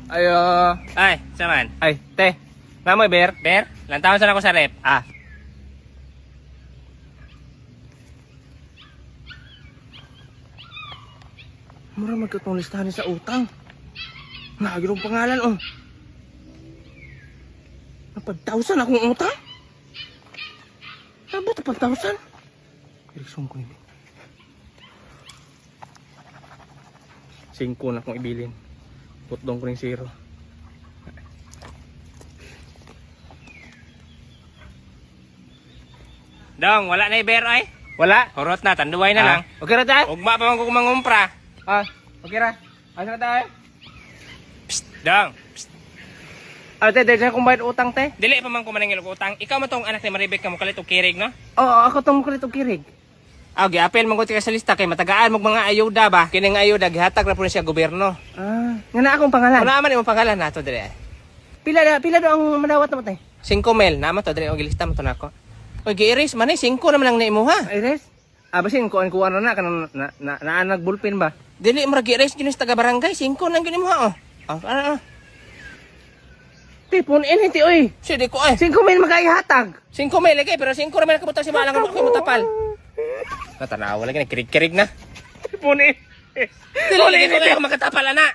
Ay, Ay, saman. ay, te. Namoy, Ber. Ber, lantawan sa ako sa rep. Ah. Mura magkatong listahan sa utang. Nagirong pangalan, oh. Napag-1,000 akong utang? Abot, 1,000? Eriksong ko ini. 5 na akong ibilin. Putdong ko ng 0. Dong, wala na Ber ay. Wala? Hurot na, tanduay na lang. Okay na tayo? Ugma pa man ko mangumpra. Ah, okay ra. Asa na tayo? Psst, dong. Psst. Ah, te, dahil kung bayad utang, te. Dili pa man ko maningil og utang. Ikaw man tong anak ni Maribek ka mo kalit og kirig, no? Oo, ako tong kulit og kirig. Okay, apel man ko tika sa lista kay matagaan mo mga ayuda ba? Kini nga ayuda gihatag ra po ni siya gobyerno. Ah, nga na akong pangalan. Ano naman imong pangalan nato dire? Pila do ang madawat mo, te? 5,000 naman to dire og lista mo to nako. Oy, gi-erase man ay 5 naman lang na imo ha. Iris? Ah, basin ko ano na kanang naanag bullpen ba? Dili mo ra gi-erase ginis taga barangay 5 lang gini mo ha oh. Ano? Te, punin ti oy. Sige ko ay. 5,000 magaihatag. 5,000 lagi pero 5 ra man kabutang si malang mo mo tapal. Natanaw lagi na kirig-kirig na. Punin. Dili lagi ko lang makatapal ana.